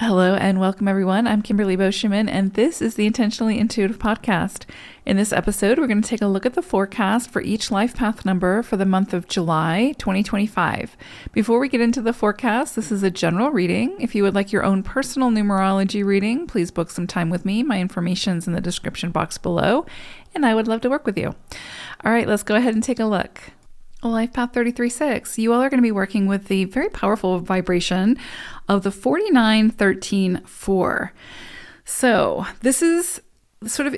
Hello and welcome everyone. I'm Kimberly Boschman and this is the Intentionally Intuitive Podcast. In this episode, we're going to take a look at the forecast for each life path number for the month of July 2025. Before we get into the forecast, this is a general reading. If you would like your own personal numerology reading, please book some time with me. My information's in the description box below, and I would love to work with you. All right, let's go ahead and take a look. Life Path 33.6. You all are going to be working with the very powerful vibration of the 49-13-4. So this is sort of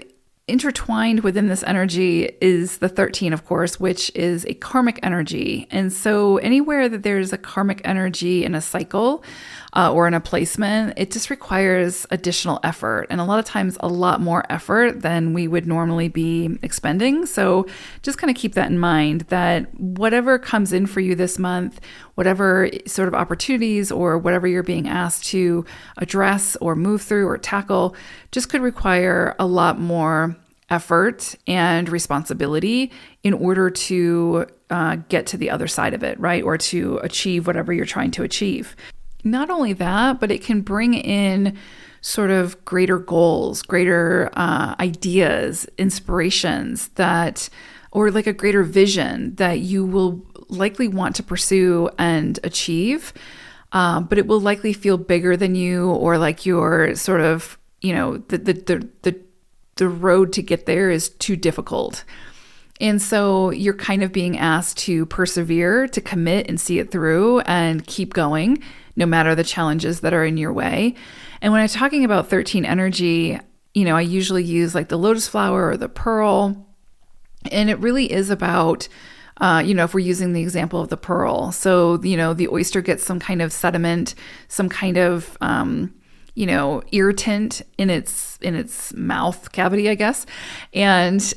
intertwined within this energy is the 13, of course, which is a karmic energy. And so anywhere that there's a karmic energy in a cycle or in a placement, it just requires additional effort. And a lot of times a lot more effort than we would normally be expending. So just kind of keep that in mind that whatever comes in for you this month, whatever sort of opportunities or whatever you're being asked to address or move through or tackle just could require a lot more effort and responsibility in order to get to the other side of it, right? Or to achieve whatever you're trying to achieve. Not only that, but it can bring in sort of greater goals, greater ideas, inspirations or like a greater vision that you will likely want to pursue and achieve, but it will likely feel bigger than you, or like you're sort of, the road to get there is too difficult. And so you're kind of being asked to persevere, to commit and see it through and keep going, no matter the challenges that are in your way. And when I'm talking about 13 energy, I usually use like the lotus flower or the pearl. And it really is about, if we're using the example of the pearl. So, the oyster gets some kind of sediment, some kind of, irritant in its mouth cavity, I guess. And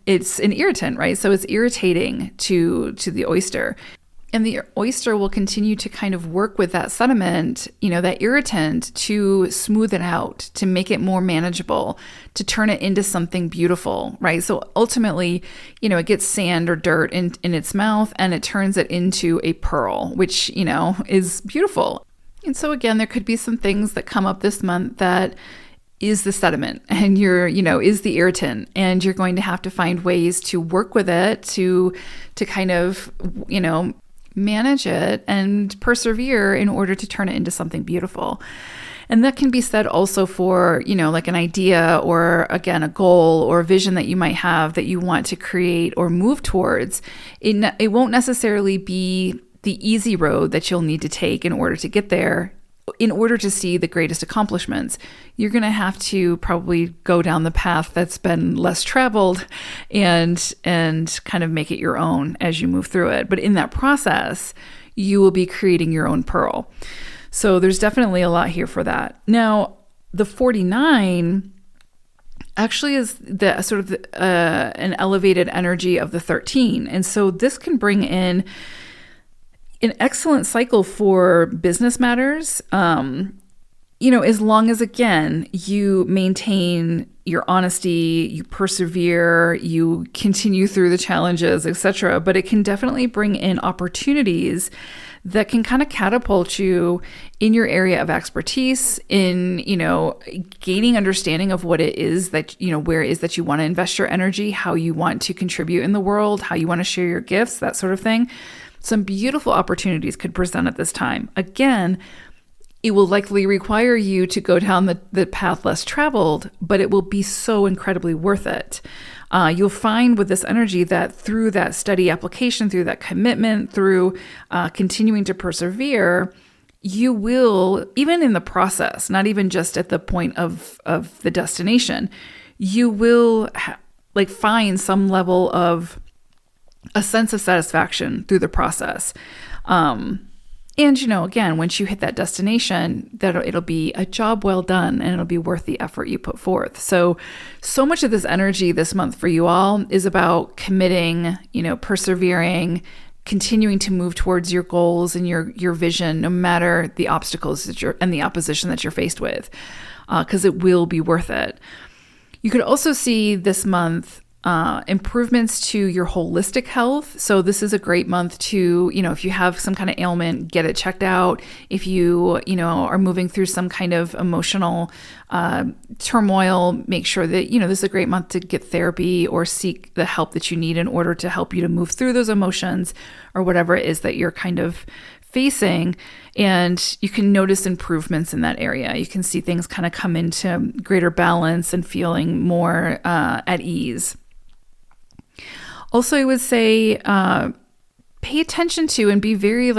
it's an irritant, right? So it's irritating to the oyster. And the oyster will continue to kind of work with that sediment, that irritant, to smooth it out, to make it more manageable, to turn it into something beautiful, right? So ultimately, it gets sand or dirt in its mouth and it turns it into a pearl, which, is beautiful. And so again, there could be some things that come up this month that is the sediment and is the irritant, and you're going to have to find ways to work with it to kind of, manage it and persevere in order to turn it into something beautiful. And that can be said also for, like an idea or, again, a goal or a vision that you might have that you want to create or move towards. It won't necessarily be the easy road that you'll need to take in order to get there. In order to see the greatest accomplishments, you're going to have to probably go down the path that's been less traveled and kind of make it your own as you move through it. But in that process, you will be creating your own pearl. So there's definitely a lot here for that. Now, the 49 actually is the sort of an elevated energy of the 13. And so this can bring in an excellent cycle for business matters, as long as, again, you maintain your honesty, you persevere, you continue through the challenges, etc. But it can definitely bring in opportunities that can kind of catapult you in your area of expertise, in, gaining understanding of what it is that, where it is that you want to invest your energy, how you want to contribute in the world, how you want to share your gifts, that sort of thing. Some beautiful opportunities could present at this time. Again, it will likely require you to go down the path less traveled, but it will be so incredibly worth it. You'll find with this energy that through that steady application, through that commitment, through continuing to persevere, you will, even in the process, not even just at the point of the destination, you will find some level of a sense of satisfaction through the process. And, again, once you hit that destination, it'll be a job well done and it'll be worth the effort you put forth. So much of this energy this month for you all is about committing, persevering, continuing to move towards your goals and your vision, no matter the obstacles and the opposition that you're faced with, because it will be worth it. You could also see this month improvements to your holistic health. So this is a great month to, if you have some kind of ailment, get it checked out. If you, are moving through some kind of emotional turmoil, make sure that, this is a great month to get therapy or seek the help that you need in order to help you to move through those emotions or whatever it is that you're kind of facing. And you can notice improvements in that area. You can see things kind of come into greater balance and feeling more at ease. Also, I would say pay attention to and be very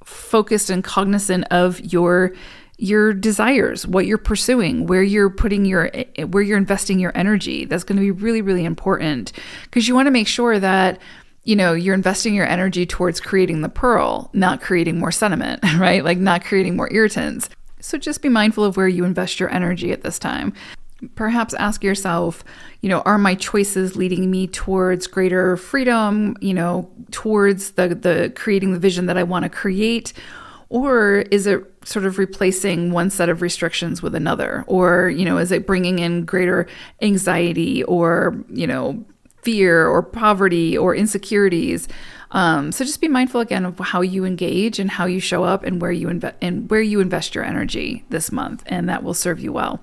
focused and cognizant of your desires, what you're pursuing, where you're investing your energy. That's going to be really, really important because you want to make sure that you're investing your energy towards creating the pearl, not creating more sediment, right? Not creating more irritants. So just be mindful of where you invest your energy at this time. Perhaps ask yourself, are my choices leading me towards greater freedom, towards the creating the vision that I want to create? Or is it sort of replacing one set of restrictions with another? Or, is it bringing in greater anxiety or, fear or poverty or insecurities? So just be mindful again of how you engage and how you show up and where you invest your energy this month, and that will serve you well.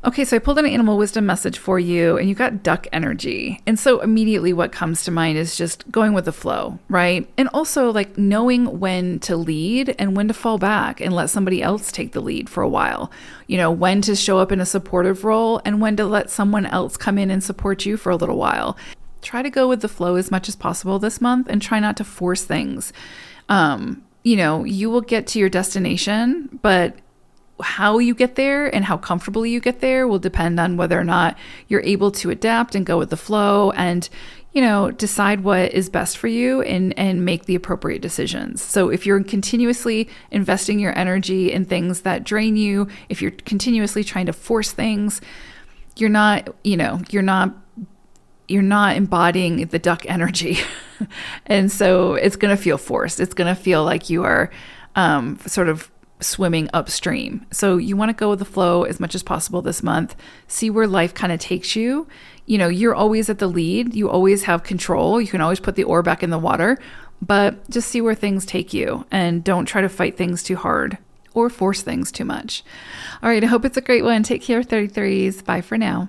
Okay, so I pulled an animal wisdom message for you, and you got duck energy. And so immediately what comes to mind is just going with the flow, right? And also knowing when to lead and when to fall back and let somebody else take the lead for a while. When to show up in a supportive role and when to let someone else come in and support you for a little while. Try to go with the flow as much as possible this month and try not to force things. You will get to your destination, but how you get there and how comfortably you get there will depend on whether or not you're able to adapt and go with the flow and, decide what is best for you and make the appropriate decisions. So if you're continuously investing your energy in things that drain you, if you're continuously trying to force things, you're not embodying the duck energy. And so it's going to feel forced. It's going to feel like you are sort of swimming upstream. So you want to go with the flow as much as possible this month. See where life kind of takes you. You're always at the lead. You always have control. You can always put the oar back in the water, but just see where things take you and don't try to fight things too hard or force things too much. All right. I hope it's a great one. Take care, 33s. Bye for now.